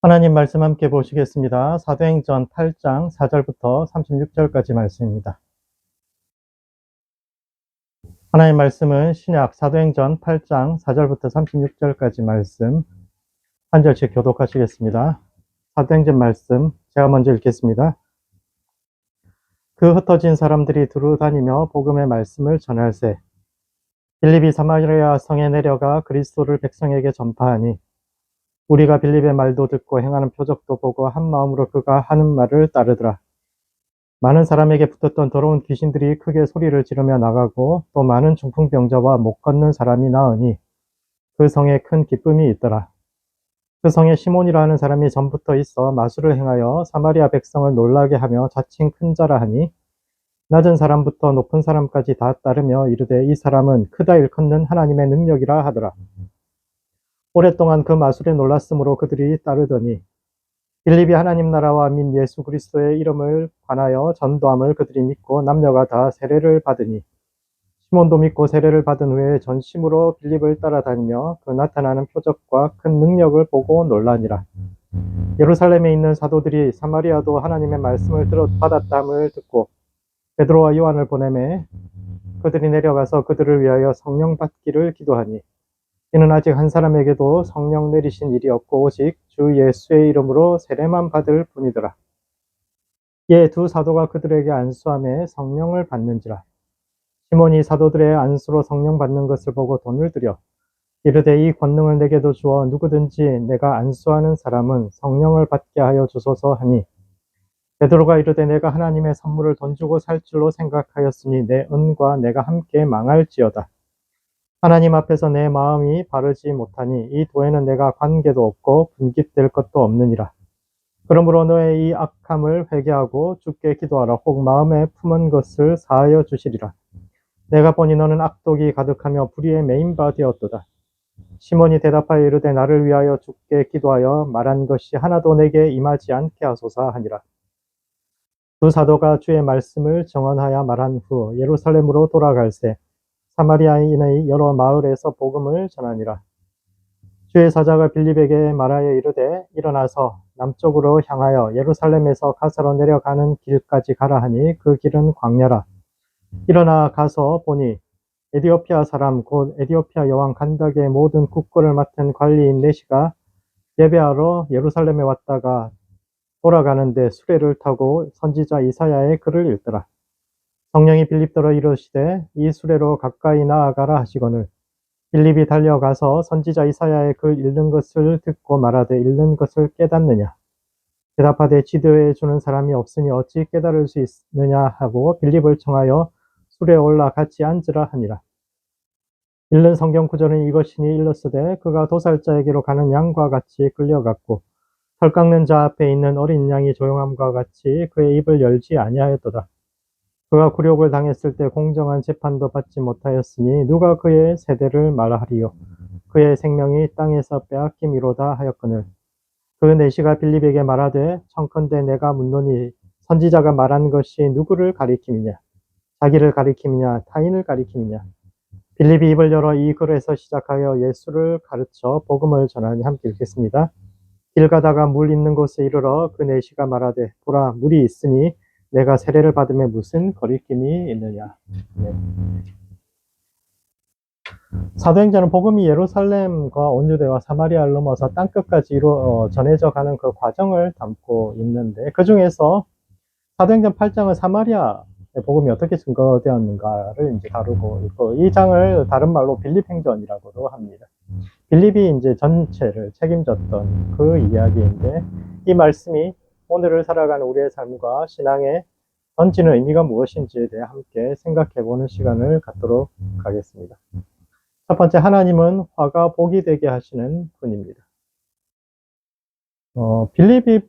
하나님 말씀 함께 보시겠습니다. 사도행전 8장 4절부터 36절까지 말씀입니다. 하나님 말씀은 신약 사도행전 8장 4절부터 36절까지 말씀 한 절씩 교독하시겠습니다. 사도행전 말씀 제가 먼저 읽겠습니다. 그 흩어진 사람들이 두루 다니며 복음의 말씀을 전할세. 빌립이 사마리아 성에 내려가 그리스도를 백성에게 전파하니 우리가 빌립의 말도 듣고 행하는 표적도 보고 한 마음으로 그가 하는 말을 따르더라. 많은 사람에게 붙었던 더러운 귀신들이 크게 소리를 지르며 나가고 또 많은 중풍병자와 못 걷는 사람이 나으니 그 성에 큰 기쁨이 있더라. 그 성에 시몬이라 하는 사람이 전부터 있어 마술을 행하여 사마리아 백성을 놀라게 하며 자칭 큰 자라 하니 낮은 사람부터 높은 사람까지 다 따르며 이르되 이 사람은 크다 일컫는 하나님의 능력이라 하더라. 오랫동안 그 마술에 놀랐으므로 그들이 따르더니 빌립이 하나님 나라와 민 예수 그리스도의 이름을 관하여 전도함을 그들이 믿고 남녀가 다 세례를 받으니 시몬도 믿고 세례를 받은 후에 전심으로 빌립을 따라다니며 그 나타나는 표적과 큰 능력을 보고 놀라니라. 예루살렘에 있는 사도들이 사마리아도 하나님의 말씀을 받았다함을 듣고 베드로와 요한을 보내매 그들이 내려가서 그들을 위하여 성령 받기를 기도하니 이는 아직 한 사람에게도 성령 내리신 일이 없고 오직 주 예수의 이름으로 세례만 받을 뿐이더라. 이에 두 사도가 그들에게 안수하며 성령을 받는지라. 시몬이 사도들의 안수로 성령 받는 것을 보고 돈을 들여 이르되 이 권능을 내게도 주어 누구든지 내가 안수하는 사람은 성령을 받게 하여 주소서 하니 베드로가 이르되 내가 하나님의 선물을 돈 주고 살 줄로 생각하였으니 내 은과 내가 함께 망할지어다. 하나님 앞에서 내 마음이 바르지 못하니 이 도에는 내가 관계도 없고 분깃될 것도 없느니라. 그러므로 너의 이 악함을 회개하고 주께 기도하라. 혹 마음에 품은 것을 사하여 주시리라. 내가 보니 너는 악독이 가득하며 불의에 매인 바 되었도다. 시몬이 대답하여 이르되 나를 위하여 주께 기도하여 말한 것이 하나도 내게 임하지 않게 하소서 하니라. 두 사도가 주의 말씀을 정언하여 말한 후 예루살렘으로 돌아갈새 사마리아인의 여러 마을에서 복음을 전하니라. 주의 사자가 빌립에게 말하여 이르되 일어나서 남쪽으로 향하여 예루살렘에서 가사로 내려가는 길까지 가라 하니 그 길은 광야라. 일어나 가서 보니 에디오피아 사람 곧 에디오피아 여왕 간닥의 모든 국고를 맡은 관리인 네시가 예배하러 예루살렘에 왔다가 돌아가는데 수레를 타고 선지자 이사야의 글을 읽더라. 성령이 빌립더러 이르시되 이 수레로 가까이 나아가라 하시거늘 빌립이 달려가서 선지자 이사야의 글 읽는 것을 듣고 말하되 읽는 것을 깨닫느냐. 대답하되 지도해 주는 사람이 없으니 어찌 깨달을 수 있느냐 하고 빌립을 청하여 수레에 올라 같이 앉으라 하니라. 읽는 성경 구절은 이것이니 일렀으되 그가 도살자에게로 가는 양과 같이 끌려갔고 털 깎는 자 앞에 있는 어린 양이 조용함과 같이 그의 입을 열지 아니하였도다. 그가 굴욕을 당했을 때 공정한 재판도 받지 못하였으니 누가 그의 세대를 말하리요. 그의 생명이 땅에서 빼앗김이로다 하였거늘 그 내시가 빌립에게 말하되 청컨대 내가 묻노니 선지자가 말한 것이 누구를 가리킴이냐 자기를 가리킴이냐 타인을 가리킴이냐. 빌립이 입을 열어 이 글에서 시작하여 예수를 가르쳐 복음을 전하니 함께 읽겠습니다. 길 가다가 물 있는 곳에 이르러 그 내시가 말하되 보라 물이 있으니 내가 세례를 받음에 무슨 거리낌이 있느냐. 네. 사도행전은 복음이 예루살렘과 온 유대와 사마리아를 넘어서 땅끝까지 전해져 가는 그 과정을 담고 있는데 그 중에서 사도행전 8장은 사마리아의 복음이 어떻게 증거되었는가를 이제 다루고 있고 이 장을 다른 말로 빌립행전이라고도 합니다. 빌립이 이제 전체를 책임졌던 그 이야기인데 이 말씀이 오늘을 살아가는 우리의 삶과 신앙의 던지는 의미가 무엇인지에 대해 함께 생각해보는 시간을 갖도록 하겠습니다. 첫 번째, 하나님은 화가 복이 되게 하시는 분입니다. 빌립이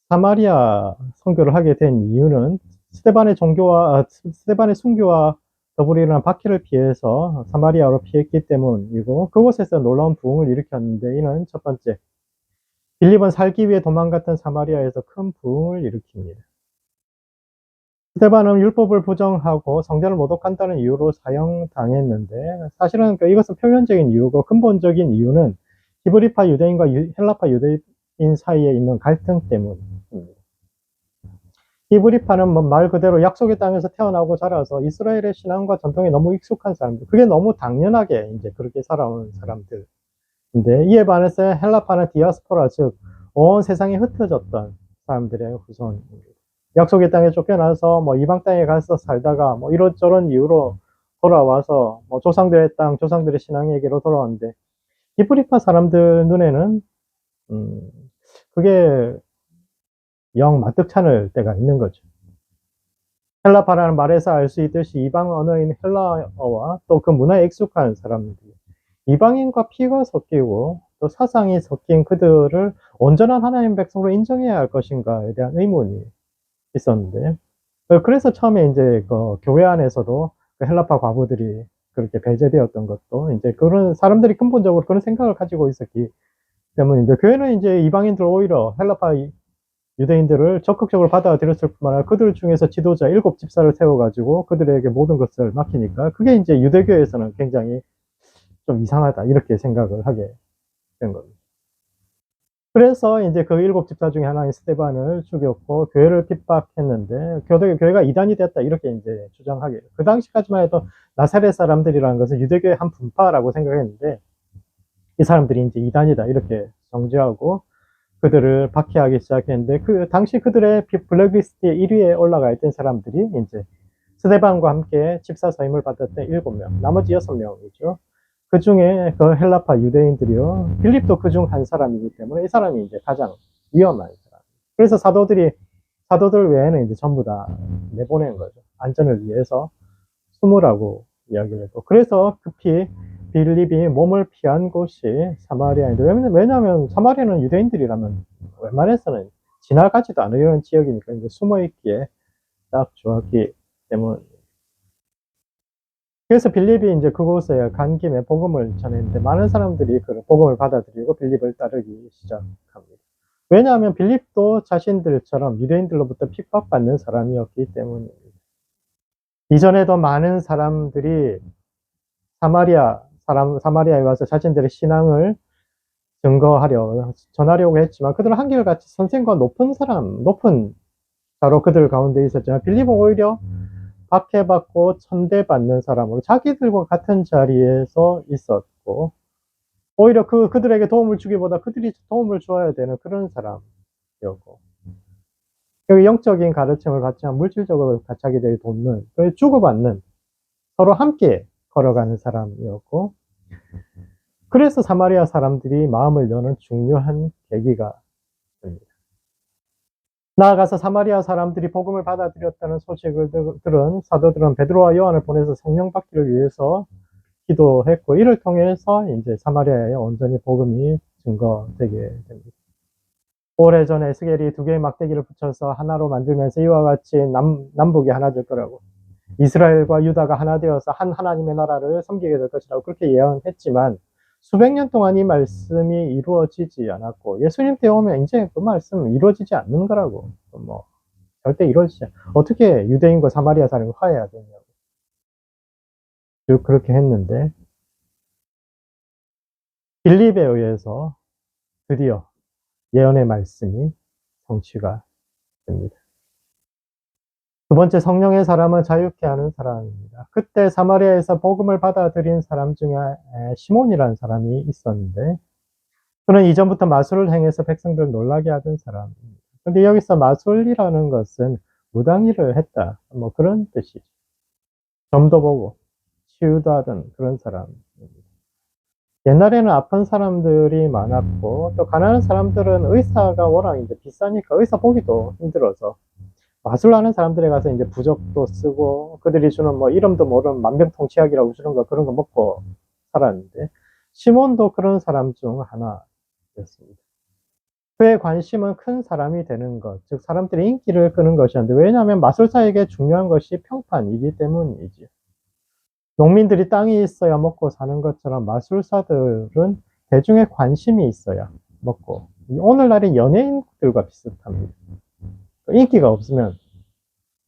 사마리아 선교를 하게 된 이유는 스데반의 순교와 더불어 일어난 박해를 피해서 사마리아로 피했기 때문이고 그곳에서 놀라운 부흥을 일으켰는데 이는 첫 번째, 빌립은 살기 위해 도망갔던 사마리아에서 큰 부흥을 일으킵니다. 스데반은 율법을 부정하고 성전을 모독한다는 이유로 사형당했는데 사실은 이것은 표면적인 이유고 근본적인 이유는 히브리파 유대인과 헬라파 사이에 있는 갈등 때문입니다. 히브리파는 뭐 말 그대로 약속의 땅에서 태어나고 자라서 이스라엘의 신앙과 전통에 너무 익숙한 사람들, 그게 너무 당연하게 이제 그렇게 살아온 사람들. 근데 이에 반해서 헬라파는 디아스포라, 즉, 온 세상에 흩어졌던 사람들의 후손입니다. 약속의 땅에 쫓겨나서 뭐 이방 땅에 가서 살다가 뭐 이런저런 이유로 돌아와서 뭐 조상들의 땅, 조상들의 신앙에게로 돌아왔는데, 히브리파 사람들 눈에는, 음, 그게 영 마뜩찮을 때가 있는 거죠. 헬라파라는 말에서 알 수 있듯이 이방 언어인 헬라어와 또 그 문화에 익숙한 사람들이 이방인과 피가 섞이고 또 사상이 섞인 그들을 온전한 하나님 백성으로 인정해야 할 것인가에 대한 의문이 있었는데, 그래서 처음에 이제 그 교회 안에서도 그 헬라파 과부들이 그렇게 배제되었던 것도 이제 그런 사람들이 근본적으로 그런 생각을 가지고 있었기 때문에 이제 교회는 이제 이방인들 오히려 헬라파 유대인들을 적극적으로 받아들였을 뿐만 아니라 그들 중에서 지도자 7집사를 세워가지고 그들에게 모든 것을 맡기니까 그게 이제 유대교에서는 굉장히 좀 이상하다 이렇게 생각을 하게 된 겁니다. 그래서 이제 그 7집사 중에 하나인 스데반을 죽였고 교회를 핍박했는데 교회가 이단이 됐다 이렇게 이제 주장하게. 그 당시까지만 해도 나사렛 사람들이라는 것은 유대교의 한 분파라고 생각했는데 이 사람들이 이제 이단이다 이렇게 정죄하고 그들을 박해하기 시작했는데 그 당시 그들의 블랙리스트의 1위에 올라가 있던 사람들이 이제 스데반과 함께 집사 서임을 받았던 7명, 나머지 6명이죠. 그 중에 그 헬라파 유대인들이요. 빌립도 그 중 한 사람이기 때문에 이 사람이 이제 가장 위험한 사람. 그래서 사도들 외에는 이제 전부 다 내보낸 거죠. 안전을 위해서 숨으라고 이야기를 했고. 그래서 급히 빌립이 몸을 피한 곳이 사마리아인데, 왜냐하면 사마리아는 유대인들이라면 웬만해서는 지나가지도 않은 이런 지역이니까 이제 숨어 있기에 딱 좋았기 때문에. 그래서 빌립이 이제 그곳에 간 김에 복음을 전했는데 많은 사람들이 그 복음을 받아들이고 빌립을 따르기 시작합니다. 왜냐하면 빌립도 자신들처럼 유대인들로부터 핍박받는 사람이었기 때문입니다. 이전에도 많은 사람들이 사마리아에 와서 자신들의 신앙을 전하려고 했지만 그들은 한결같이 선생과 높은 자로 그들 가운데 있었지만 빌립은 오히려 박해받고 천대받는 사람으로 자기들과 같은 자리에서 있었고 오히려 그들에게 도움을 주기보다 그들이 도움을 줘야 되는 그런 사람이었고 영적인 가르침을 받지만 물질적으로 자기들이 돕는 주고받는 서로 함께 걸어가는 사람이었고 그래서 사마리아 사람들이 마음을 여는 중요한 계기가 됩니다. 나아가서 사마리아 사람들이 복음을 받아들였다는 소식을 들은 사도들은 베드로와 요한을 보내서 성령 받기를 위해서 기도했고 이를 통해서 이제 사마리아에 온전히 복음이 증거되게 됩니다. 오래전에 에스겔이 2개의 막대기를 붙여서 하나로 만들면서 이와 같이 남북이 하나 될 거라고 이스라엘과 유다가 하나 되어서 한 하나님의 나라를 섬기게 될 것이라고 그렇게 예언했지만 수백 년 동안 이 말씀이 이루어지지 않았고 예수님 때 오면 이제 그 말씀은 이루어지지 않는 거라고 뭐 절대 이루어지지 않아. 어떻게 유대인과 사마리아 사람이 화해해야 되냐고 쭉 그렇게 했는데 빌립에 의해서 드디어 예언의 말씀이 성취가 됩니다. 두 번째 성령의 사람은 자유케 하는 사람입니다. 그때 사마리아에서 복음을 받아들인 사람 중에 시몬이라는 사람이 있었는데 그는 이전부터 마술을 행해서 백성들을 놀라게 하던 사람입니다. 근데 여기서 마술이라는 것은 무당일을 했다. 뭐 그런 뜻이죠. 점도 보고 치유도 하던 그런 사람입니다. 옛날에는 아픈 사람들이 많았고 또 가난한 사람들은 의사가 워낙 이제 비싸니까 의사 보기도 힘들어서 마술하는 사람들에 가서 이제 부적도 쓰고 그들이 주는 뭐 이름도 모르는 만병통치약이라고 주는 거 그런 거 먹고 살았는데 시몬도 그런 사람 중 하나였습니다. 그의 관심은 큰 사람이 되는 것, 즉 사람들의 인기를 끄는 것이었는데 왜냐하면 마술사에게 중요한 것이 평판이기 때문이지요. 농민들이 땅이 있어야 먹고 사는 것처럼 마술사들은 대중의 관심이 있어야 먹고 오늘날의 연예인들과 비슷합니다. 인기가 없으면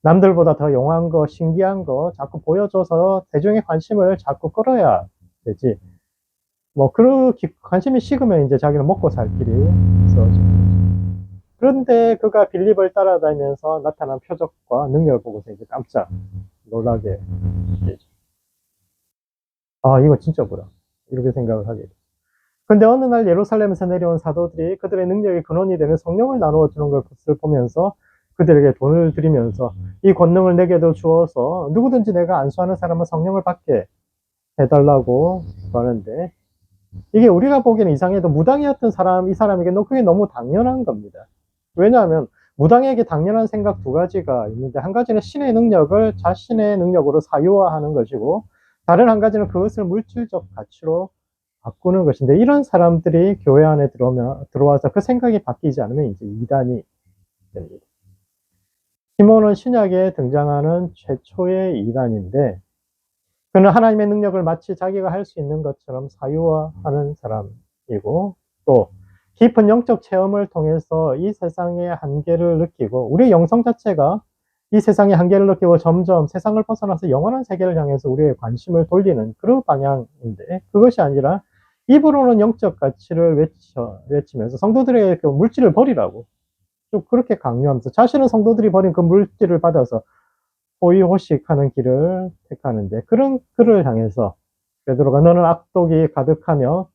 남들보다 더 용한 거, 신기한 거 자꾸 보여줘서 대중의 관심을 자꾸 끌어야 되지. 뭐 그렇게 관심이 식으면 이제 자기는 먹고 살 길이 있어지는 거죠. 그런데 그가 빌립을 따라다니면서 나타난 표적과 능력을 보고서 이제 깜짝 놀라게 되죠. 아, 이거 진짜 뭐라. 이렇게 생각을 하게 돼요. 근데 어느 날 예루살렘에서 내려온 사도들이 그들의 능력의 근원이 되는 성령을 나누어 주는 것을 보면서 그들에게 돈을 드리면서 이 권능을 내게도 주어서 누구든지 내가 안수하는 사람은 성령을 받게 해달라고 하는데, 이게 우리가 보기에는 이상해도 무당이었던 사람, 이 사람에게는 그게 너무 당연한 겁니다. 왜냐하면 무당에게 당연한 생각 두 가지가 있는데, 한 가지는 신의 능력을 자신의 능력으로 사유화하는 것이고, 다른 한 가지는 그것을 물질적 가치로 바꾸는 것인데, 이런 사람들이 교회 안에 들어와서 그 생각이 바뀌지 않으면 이제 이단이 됩니다. 시몬은 신약에 등장하는 최초의 이단인데, 그는 하나님의 능력을 마치 자기가 할 수 있는 것처럼 사유화하는 사람이고, 또 깊은 영적 체험을 통해서 이 세상의 한계를 느끼고, 우리의 영성 자체가 이 세상의 한계를 느끼고 점점 세상을 벗어나서 영원한 세계를 향해서 우리의 관심을 돌리는 그런 방향인데, 그것이 아니라 입으로는 영적 가치를 외치면서 성도들에게 그 물질을 버리라고 좀 그렇게 강요하면서, 자신은 성도들이 버린 그 물질을 받아서 호의호식하는 길을 택하는데, 그런 그를 향해서 베드로가 너는 악독이 가득하며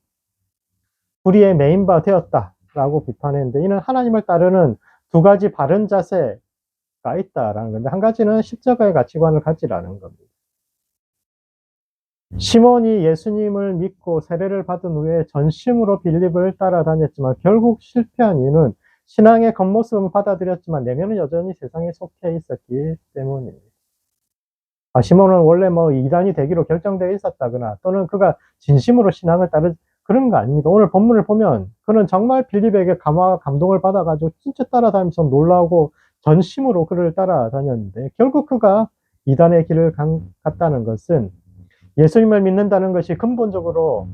불의의 메인바 되었다라고 비판했는데, 이는 하나님을 따르는 두 가지 바른 자세가 있다라는 건데, 한 가지는 십자가의 가치관을 가지라는 겁니다. 시몬이 예수님을 믿고 세례를 받은 후에 전심으로 빌립을 따라다녔지만 결국 실패한 이유는 신앙의 겉모습은 받아들였지만 내면은 여전히 세상에 속해 있었기 때문입니다. 시몬은 원래 뭐 이단이 되기로 결정되어 있었다거나 또는 그가 진심으로 신앙을 따르 그런 거 아닙니다. 오늘 본문을 보면 그는 정말 빌립에게 감동을 받아가지고 진짜 따라다니면서 놀라고 전심으로 그를 따라다녔는데, 결국 그가 이단의 길을 갔다는 것은 예수님을 믿는다는 것이 근본적으로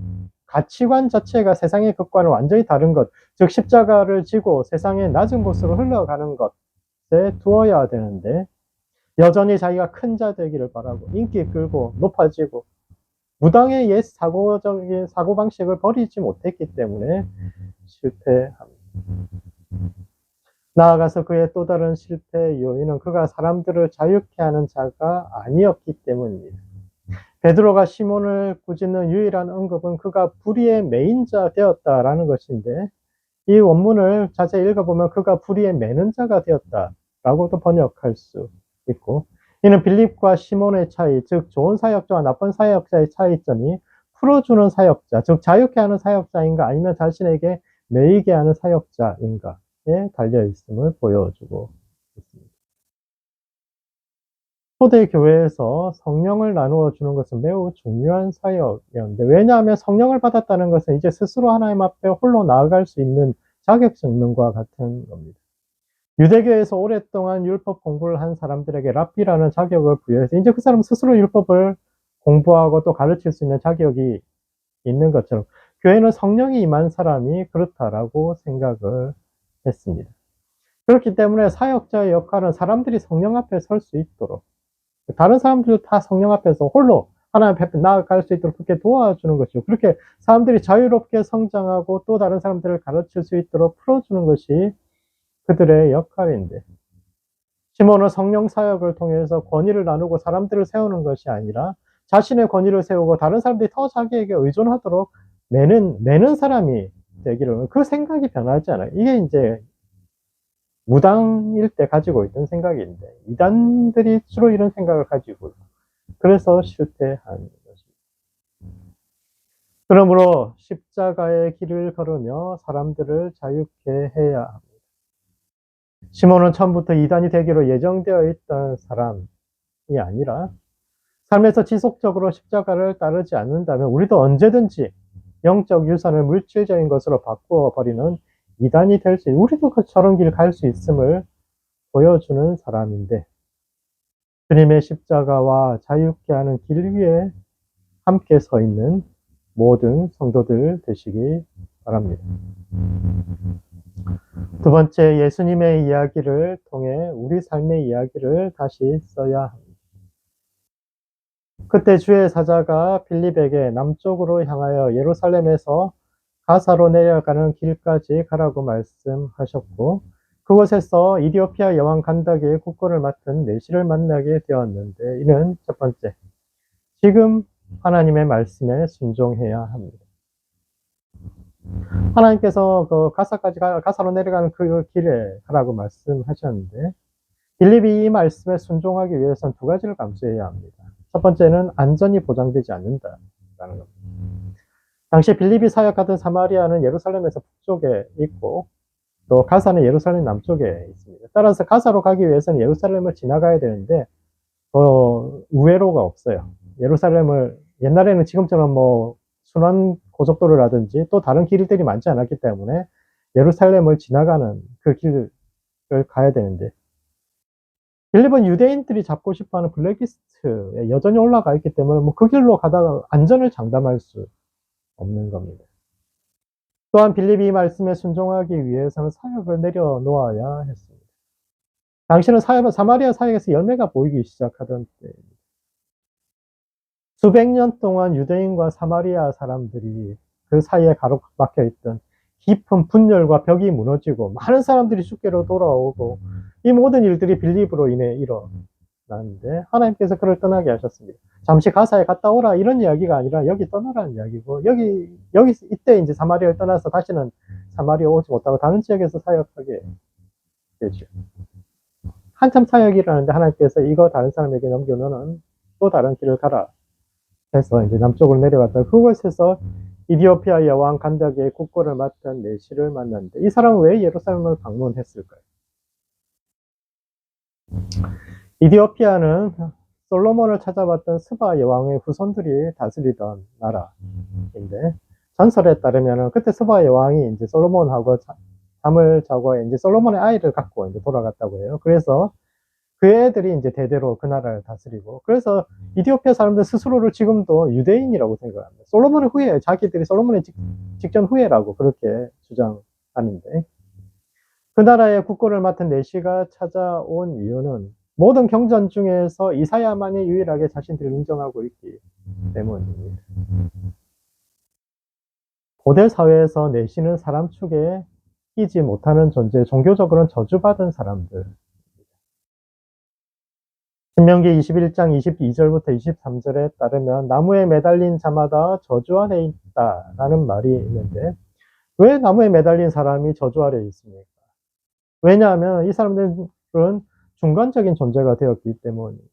가치관 자체가 세상의 것과는 완전히 다른 것, 즉 십자가를 지고 세상의 낮은 곳으로 흘러가는 것에 두어야 되는데, 여전히 자기가 큰 자 되기를 바라고 인기 끌고 높아지고 무당의 옛 사고적인 사고방식을 버리지 못했기 때문에 실패합니다. 나아가서 그의 또 다른 실패의 요인은 그가 사람들을 자유케 하는 자가 아니었기 때문입니다. 베드로가 시몬을 꾸짖는 유일한 언급은 그가 불의의 매인자 되었다라는 것인데, 이 원문을 자세히 읽어보면 그가 불의의 매는 자가 되었다라고도 번역할 수 있고, 이는 빌립과 시몬의 차이, 즉 좋은 사역자와 나쁜 사역자의 차이점이 풀어주는 사역자, 즉 자유케 하는 사역자인가 아니면 자신에게 매이게 하는 사역자인가에 달려있음을 보여주고 있습니다. 초대교회에서 성령을 나누어 주는 것은 매우 중요한 사역이었는데, 왜냐하면 성령을 받았다는 것은 이제 스스로 하나님 앞에 홀로 나아갈 수 있는 자격증 있는 것과 같은 겁니다. 유대교에서 오랫동안 율법 공부를 한 사람들에게 랍비라는 자격을 부여해서 이제 그 사람 스스로 율법을 공부하고 또 가르칠 수 있는 자격이 있는 것처럼, 교회는 성령이 임한 사람이 그렇다라고 생각을 했습니다. 그렇기 때문에 사역자의 역할은 사람들이 성령 앞에 설 수 있도록, 다른 사람들도 다 성령 앞에서 홀로 하나님 앞에 나아갈 수 있도록 그렇게 도와주는 것이죠. 그렇게 사람들이 자유롭게 성장하고 또 다른 사람들을 가르칠 수 있도록 풀어주는 것이 그들의 역할인데, 시몬은 성령 사역을 통해서 권위를 나누고 사람들을 세우는 것이 아니라 자신의 권위를 세우고 다른 사람들이 더 자기에게 의존하도록 매는 사람이 되기를, 그 생각이 변하지 않아요. 이게 이제 무당일 때 가지고 있던 생각인데, 이단들이 주로 이런 생각을 가지고 그래서 실패한 것입니다. 그러므로 십자가의 길을 걸으며 사람들을 자유케 해야 합니다. 시몬은 처음부터 이단이 되기로 예정되어 있던 사람이 아니라 삶에서 지속적으로 십자가를 따르지 않는다면 우리도 언제든지 영적 유산을 물질적인 것으로 바꾸어 버리는 이단이 될 수, 우리도 저런 길 갈 수 있음을 보여주는 사람인데, 주님의 십자가와 자유케 하는 길 위에 함께 서 있는 모든 성도들 되시기 바랍니다. 두 번째, 예수님의 이야기를 통해 우리 삶의 이야기를 다시 써야 합니다. 그때 주의 사자가 빌립에게 남쪽으로 향하여 예루살렘에서 가사로 내려가는 길까지 가라고 말씀하셨고, 그곳에서 이디오피아 여왕 간다게의 국고를 맡은 내시를 만나게 되었는데, 이는 첫 번째, 지금 하나님의 말씀에 순종해야 합니다. 하나님께서 그 가사로 내려가는 그 길에 가라고 말씀하셨는데, 빌립이 이 말씀에 순종하기 위해서는 두 가지를 감수해야 합니다. 첫 번째는 안전이 보장되지 않는다라는 겁니다. 당시 빌립이 사역하던 사마리아는 예루살렘에서 북쪽에 있고, 또 가사는 예루살렘 남쪽에 있습니다. 따라서 가사로 가기 위해서는 예루살렘을 지나가야 되는데, 우회로가 없어요. 예루살렘을, 옛날에는 지금처럼 뭐 순환 고속도로라든지 또 다른 길들이 많지 않았기 때문에 예루살렘을 지나가는 그 길을 가야 되는데, 빌립은 유대인들이 잡고 싶어하는 블랙리스트에 여전히 올라가 있기 때문에 뭐 그 길로 가다가 안전을 장담할 수 없는 겁니다. 또한 빌립이 이 말씀에 순종하기 위해서는 사역을 내려놓아야 했습니다. 당시는 사마리아 사역에서 열매가 보이기 시작하던 때입니다. 수백 년 동안 유대인과 사마리아 사람들이 그 사이에 가로막혀 있던 깊은 분열과 벽이 무너지고 많은 사람들이 주께로 돌아오고, 이 모든 일들이 빌립으로 인해 일어났는데 하나님께서 그를 떠나게 하셨습니다. 잠시 가사에 갔다 오라 이런 이야기가 아니라 여기 떠나라는 이야기고, 여기 이때 이제 사마리아를 떠나서 다시는 사마리아 오지 못하고 다른 지역에서 사역하게 되죠. 한참 사역을 하는데 하나님께서 이거 다른 사람에게 넘겨, 너는 또 다른 길을 가라 해서 이제 남쪽으로 내려갔다. 그곳에서 이디오피아 여왕 간다게의 국고를 맡은 내시를 만났는데, 이 사람은 왜 예루살렘을 방문했을까요? 이디오피아는 솔로몬을 찾아봤던 스바 여왕의 후손들이 다스리던 나라인데, 전설에 따르면 그때 스바 여왕이 이제 솔로몬하고 잠을 자고 이제 솔로몬의 아이를 갖고 이제 돌아갔다고 해요. 그래서 그 애들이 이제 대대로 그 나라를 다스리고, 그래서 이디오피아 사람들 스스로를 지금도 유대인이라고 생각합니다. 솔로몬의 후예, 자기들이 솔로몬의 직전 후예라고 그렇게 주장하는데, 그 나라의 국고를 맡은 내시가 찾아온 이유는 모든 경전 중에서 이사야만이 유일하게 자신들을 인정하고 있기 때문입니다. 고대 사회에서 내시는 사람 축에 끼지 못하는 존재, 종교적으로는 저주받은 사람들. 신명기 21장 22절부터 23절에 따르면 나무에 매달린 자마다 저주 아래 있다라는 말이 있는데, 왜 나무에 매달린 사람이 저주 아래 있습니까? 왜냐하면 이 사람들은 중간적인 존재가 되었기 때문입니다.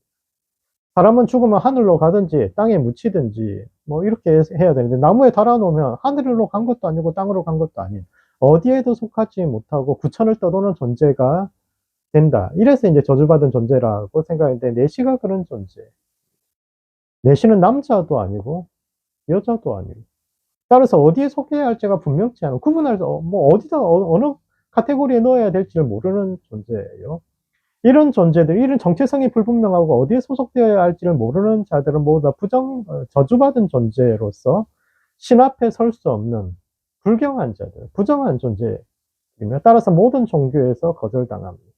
사람은 죽으면 하늘로 가든지 땅에 묻히든지 뭐 이렇게 해야 되는데, 나무에 달아놓으면 하늘로 간 것도 아니고 땅으로 간 것도 아닌 어디에도 속하지 못하고 구천을 떠도는 존재가 된다. 이래서 이제 저주받은 존재라고 생각했는데, 내시가 그런 존재. 내시는 남자도 아니고 여자도 아니고, 따라서 어디에 속해야 할지가 분명치 않은, 구분할 뭐 어디다 어느 카테고리에 넣어야 될지를 모르는 존재예요. 이런 존재들, 이런 정체성이 불분명하고 어디에 소속되어야 할지를 모르는 자들은 모두 다 저주받은 존재로서 신 앞에 설 수 없는 불경한 자들, 부정한 존재이며, 따라서 모든 종교에서 거절당합니다.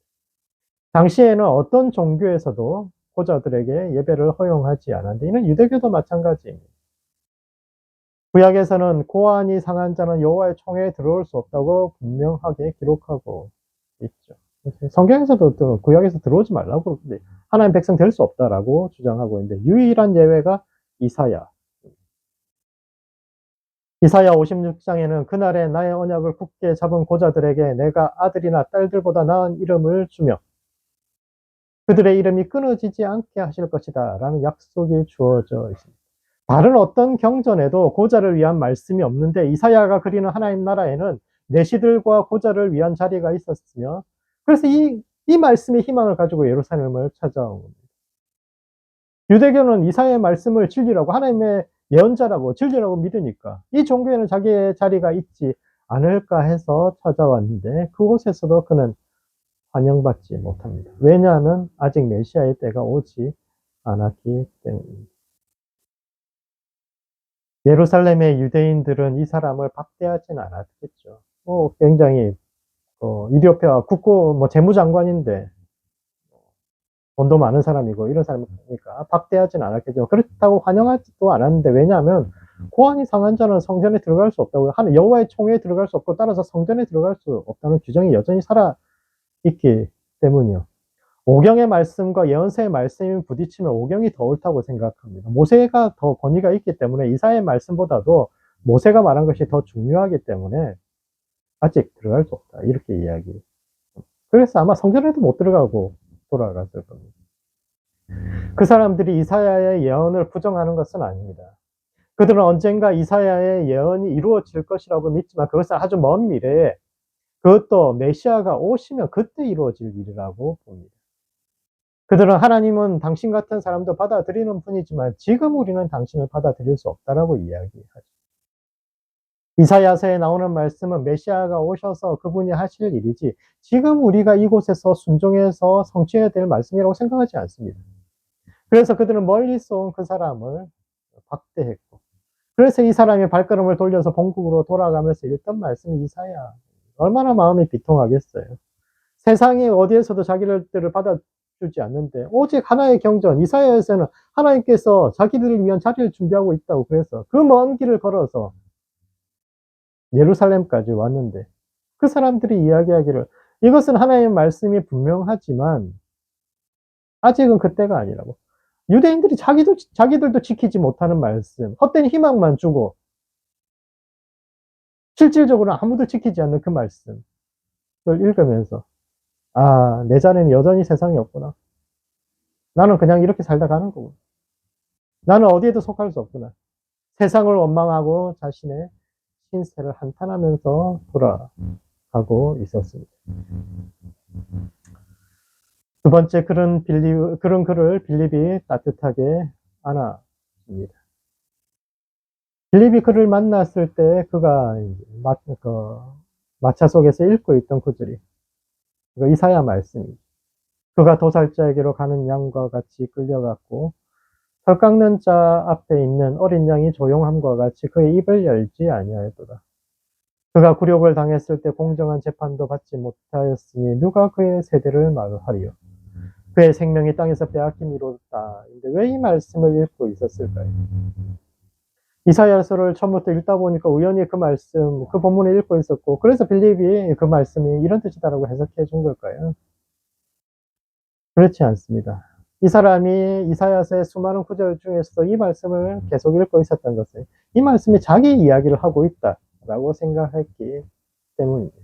당시에는 어떤 종교에서도 고자들에게 예배를 허용하지 않았는데, 이는 유대교도 마찬가지입니다. 구약에서는 고안이 상한 자는 여호와의 총회에 들어올 수 없다고 분명하게 기록하고 있죠. 성경에서도 또 구약에서 들어오지 말라고 그러는데, 하나님 백성 될 수 없다라고 주장하고 있는데, 유일한 예외가 이사야. 이사야 56장에는 그날에 나의 언약을 굳게 잡은 고자들에게 내가 아들이나 딸들보다 나은 이름을 주며 그들의 이름이 끊어지지 않게 하실 것이다 라는 약속이 주어져 있습니다. 다른 어떤 경전에도 고자를 위한 말씀이 없는데, 이사야가 그리는 하나님 나라에는 내시들과 고자를 위한 자리가 있었으며, 그래서 이 말씀의 희망을 가지고 예루살렘을 찾아온 겁니다. 유대교는 이사야의 말씀을 진리라고, 하나님의 예언자라고 진리라고 믿으니까 이 종교에는 자기의 자리가 있지 않을까 해서 찾아왔는데, 그곳에서도 그는 환영받지 못합니다. 왜냐하면 아직 메시아의 때가 오지 않았기 때문입니다. 예루살렘의 유대인들은 이 사람을 박대하진 않았겠죠. 굉장히 이디오피아 국고 재무장관인데 돈도 많은 사람이고 이런 사람이니까 박대하진 않았겠죠. 그렇다고 환영하지도 않았는데, 왜냐하면 고환이 상한 자는 성전에 들어갈 수 없다고, 하는 여호와의 총회에 들어갈 수 없고, 따라서 성전에 들어갈 수 없다는 규정이 여전히 살아있기 때문이요. 오경의 말씀과 예언서의 말씀이 부딪히면 오경이 더 옳다고 생각합니다. 모세가 더 권위가 있기 때문에 이사야의 말씀보다도 모세가 말한 것이 더 중요하기 때문에 아직 들어갈 수 없다, 이렇게 이야기. 그래서 아마 성전에도 못 들어가고 돌아갔을 겁니다. 그 사람들이 이사야의 예언을 부정하는 것은 아닙니다. 그들은 언젠가 이사야의 예언이 이루어질 것이라고 믿지만 그것은 아주 먼 미래에, 그것도 메시아가 오시면 그때 이루어질 일이라고 봅니다. 그들은 하나님은 당신 같은 사람도 받아들이는 분이지만 지금 우리는 당신을 받아들일 수 없다라고 이야기하죠. 이사야서에 나오는 말씀은 메시아가 오셔서 그분이 하실 일이지 지금 우리가 이곳에서 순종해서 성취해야 될 말씀이라고 생각하지 않습니다. 그래서 그들은 멀리서 온 그 사람을 박대했고, 그래서 이 사람이 발걸음을 돌려서 본국으로 돌아가면서 읽던 말씀이 이사야, 얼마나 마음이 비통하겠어요. 세상이 어디에서도 자기들을 받아주지 않는데 오직 하나의 경전, 이사야에서는 하나님께서 자기들을 위한 자리를 준비하고 있다고, 그래서 그 먼 길을 걸어서 예루살렘까지 왔는데 그 사람들이 이야기하기를 이것은 하나님의 말씀이 분명하지만 아직은 그때가 아니라고. 유대인들이 자기들도 지키지 못하는 말씀, 헛된 희망만 주고 실질적으로 아무도 지키지 않는 그 말씀, 그걸 읽으면서 아, 내 자리는 여전히 세상에 없구나. 나는 그냥 이렇게 살다 가는 거고. 나는 어디에도 속할 수 없구나. 세상을 원망하고 자신의 신세를 한탄하면서 돌아가고 있었습니다. 두 번째, 그런 글을 빌립이 따뜻하게 안아줍니다. 빌립이 그를 만났을 때 그가 마차 속에서 읽고 있던 구절이 이사야 말씀이죠. 그가 도살자에게로 가는 양과 같이 끌려갔고 털 깎는 자 앞에 있는 어린 양이 조용함과 같이 그의 입을 열지 아니하였도다. 그가 굴욕을 당했을 때 공정한 재판도 받지 못하였으니 누가 그의 세대를 말하리요. 그의 생명이 땅에서 빼앗김이로다. 근데 왜 이 말씀을 읽고 있었을까요? 이사야서를 처음부터 읽다 보니까 우연히 그 말씀, 그 본문을 읽고 있었고, 그래서 빌립이 그 말씀이 이런 뜻이다라고 해석해 준 걸까요? 그렇지 않습니다. 이 사람이 이사야서의 수많은 구절 중에서도 이 말씀을 계속 읽고 있었던 것은 이 말씀이 자기 이야기를 하고 있다라고 생각했기 때문입니다.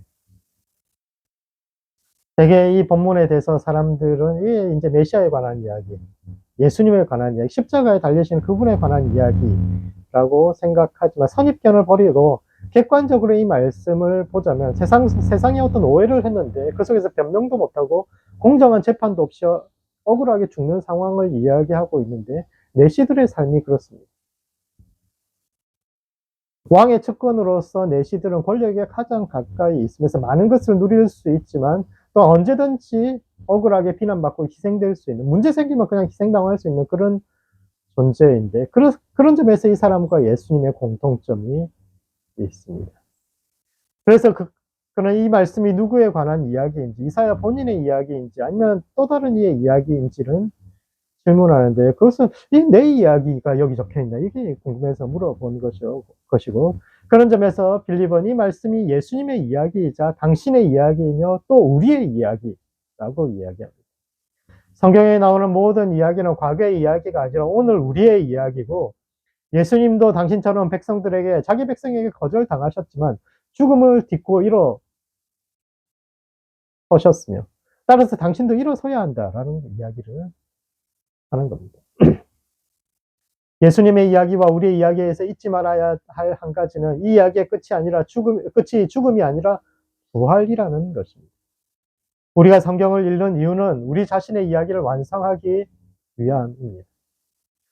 대개 이 본문에 대해서 사람들은 이게 이제 메시아에 관한 이야기, 예수님에 관한 이야기, 십자가에 달리신 그분에 관한 이야기라고 생각하지만 선입견을 버리고 객관적으로 이 말씀을 보자면 세상에 어떤 오해를 했는데 그 속에서 변명도 못하고 공정한 재판도 없이 억울하게 죽는 상황을 이야기하고 있는데 내시들의 삶이 그렇습니다. 왕의 측근으로서 내시들은 권력에 가장 가까이 있으면서 많은 것을 누릴 수 있지만 또 언제든지 억울하게 비난받고 희생될 수 있는, 문제 생기면 그냥 희생당할 수 있는 그런 존재인데 그런 점에서 이 사람과 예수님의 공통점이 있습니다. 그래서 그런 이 말씀이 누구에 관한 이야기인지, 이사야 본인의 이야기인지 아니면 또 다른 이의 이야기인지는 질문하는데 그것은 내 이야기가 여기 적혀있나 이게 궁금해서 물어본 것이고, 그런 점에서 빌립은 이 말씀이 예수님의 이야기이자 당신의 이야기이며 또 우리의 이야기라고 이야기합니다. 성경에 나오는 모든 이야기는 과거의 이야기가 아니라 오늘 우리의 이야기고, 예수님도 당신처럼 백성들에게, 자기 백성에게 거절당하셨지만 죽음을 딛고 일어서셨으며 따라서 당신도 일어서야 한다라는 이야기를 하는 겁니다. 예수님의 이야기와 우리의 이야기에서 잊지 말아야 할 한 가지는 이 이야기의 끝이 죽음이 아니라 부활이라는 것입니다. 우리가 성경을 읽는 이유는 우리 자신의 이야기를 완성하기 위함입니다.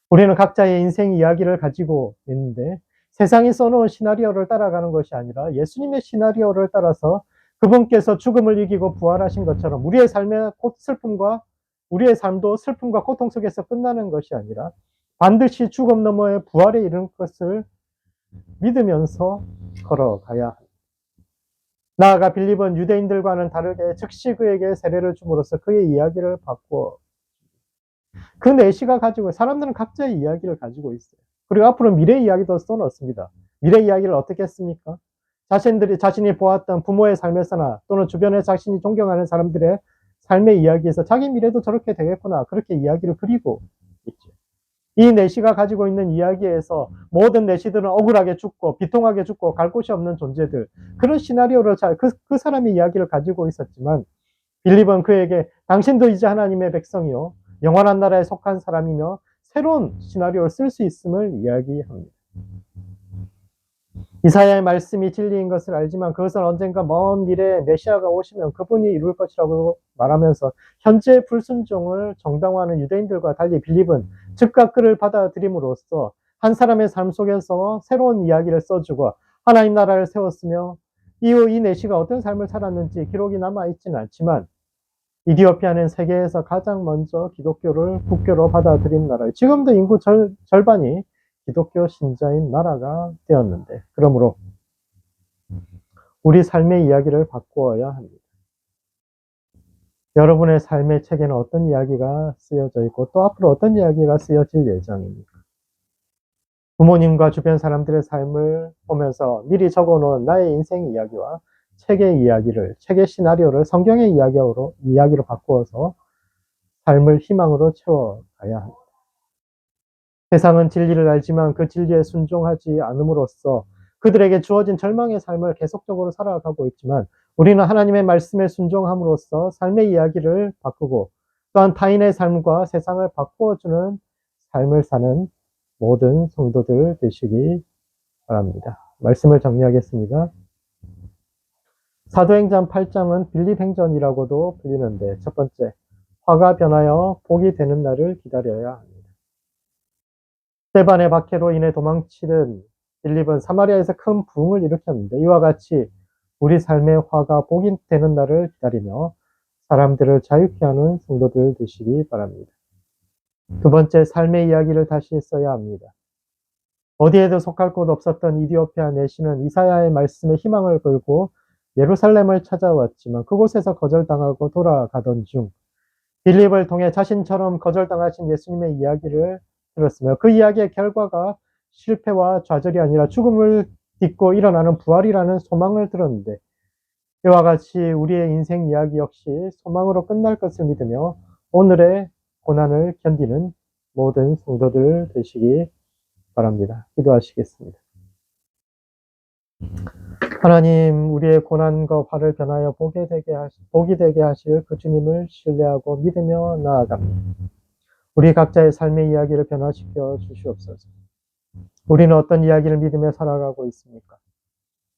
우리는 각자의 인생 이야기를 가지고 있는데 세상이 써놓은 시나리오를 따라가는 것이 아니라 예수님의 시나리오를 따라서 그분께서 죽음을 이기고 부활하신 것처럼 우리의 삶도 슬픔과 고통 속에서 끝나는 것이 아니라 반드시 죽음 너머의 부활에 이르는 것을 믿으면서 걸어가야 합니다. 나아가 빌립은 유대인들과는 다르게 즉시 그에게 세례를 줌으로써 그의 이야기를 바꾸어 그 내시가 가지고 사람들은 각자의 이야기를 가지고 있어요. 그리고 앞으로 미래 이야기도 써놓습니다. 미래 이야기를 어떻게 했습니까? 자신이 보았던 부모의 삶에서나 또는 주변에 자신이 존경하는 사람들의 삶의 이야기에서 자기 미래도 저렇게 되겠구나 그렇게 이야기를 그리고 있죠. 이 내시가 가지고 있는 이야기에서 모든 내시들은 억울하게 죽고 비통하게 죽고 갈 곳이 없는 존재들 그런 시나리오를 그 사람의 이야기를 가지고 있었지만 빌립은 그에게 당신도 이제 하나님의 백성이요 영원한 나라에 속한 사람이며 새로운 시나리오를 쓸 수 있음을 이야기합니다. 이사야의 말씀이 진리인 것을 알지만 그것은 언젠가 먼 미래에 메시아가 오시면 그분이 이룰 것이라고 말하면서 현재 불순종을 정당화하는 유대인들과 달리 빌립은 즉각 그를 받아들임으로써 한 사람의 삶 속에서 새로운 이야기를 써주고 하나님 나라를 세웠으며 이후 이 내시가 어떤 삶을 살았는지 기록이 남아있지는 않지만 이디오피아는 세계에서 가장 먼저 기독교를 국교로 받아들인 나라예요. 지금도 인구 절반이 기독교 신자인 나라가 되었는데 그러므로 우리 삶의 이야기를 바꾸어야 합니다. 여러분의 삶의 책에는 어떤 이야기가 쓰여져 있고 또 앞으로 어떤 이야기가 쓰여질 예정입니까? 부모님과 주변 사람들의 삶을 보면서 미리 적어놓은 나의 인생 이야기와 책의 시나리오를 성경의 이야기로 바꾸어서 삶을 희망으로 채워가야 합니다. 세상은 진리를 알지만 그 진리에 순종하지 않음으로써 그들에게 주어진 절망의 삶을 계속적으로 살아가고 있지만 우리는 하나님의 말씀에 순종함으로써 삶의 이야기를 바꾸고 또한 타인의 삶과 세상을 바꾸어주는 삶을 사는 모든 성도들 되시기 바랍니다. 말씀을 정리하겠습니다. 사도행전 8장은 빌립행전이라고도 불리는데 첫 번째, 화가 변하여 복이 되는 날을 기다려야 합니다. 스데반의 박해로 인해 도망치는 빌립은 사마리아에서 큰 부흥을 일으켰는데 이와 같이 우리 삶의 화가 복이 되는 날을 기다리며 사람들을 자유케 하는 성도들 되시기 바랍니다. 두 번째, 삶의 이야기를 다시 써야 합니다. 어디에도 속할 곳 없었던 이디오피아 내시는 이사야의 말씀에 희망을 걸고 예루살렘을 찾아왔지만 그곳에서 거절당하고 돌아가던 중 빌립을 통해 자신처럼 거절당하신 예수님의 이야기를 들었으며 그 이야기의 결과가 실패와 좌절이 아니라 죽음을 딛고 일어나는 부활이라는 소망을 들었는데 이와 같이 우리의 인생 이야기 역시 소망으로 끝날 것을 믿으며 오늘의 고난을 견디는 모든 성도들 되시기 바랍니다. 기도하시겠습니다. 하나님, 우리의 고난과 화를 변하여 복이 되게 하실 그 주님을 신뢰하고 믿으며 나아갑니다. 우리 각자의 삶의 이야기를 변화시켜 주시옵소서. 우리는 어떤 이야기를 믿으며 살아가고 있습니까?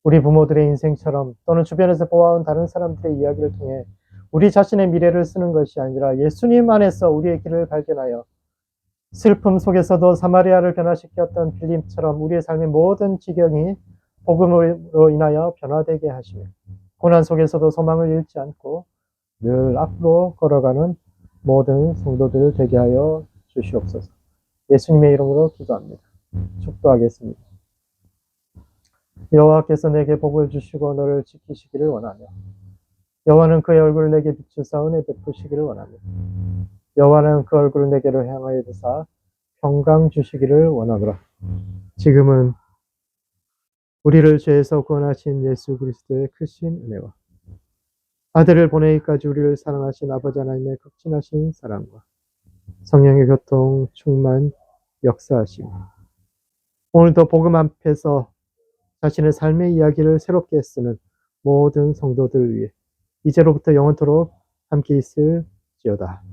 우리 부모들의 인생처럼 또는 주변에서 보아온 다른 사람들의 이야기를 통해 우리 자신의 미래를 쓰는 것이 아니라 예수님 안에서 우리의 길을 발견하여 슬픔 속에서도 사마리아를 변화시켰던 빌립처럼 우리의 삶의 모든 지경이 복음으로 인하여 변화되게 하시며 고난 속에서도 소망을 잃지 않고 늘 앞으로 걸어가는 모든 성도들 되게 하여 주시옵소서. 예수님의 이름으로 기도합니다. 축도하겠습니다. 여호와께서 내게 복을 주시고 너를 지키시기를 원하며 여호와는 그의 얼굴을 내게 비추사 은혜 베푸시기를 원하며 여호와는 그 얼굴을 내게로 향하여 드사 평강 주시기를 원하노라. 지금은 우리를 죄에서 구원하신 예수 그리스도의 크신 은혜와 아들을 보내기까지 우리를 사랑하신 아버지 하나님의 극진하신 사랑과 성령의 교통 충만 역사하시고 오늘도 복음 앞에서 자신의 삶의 이야기를 새롭게 쓰는 모든 성도들 위해 이제로부터 영원토록 함께 있을지어다.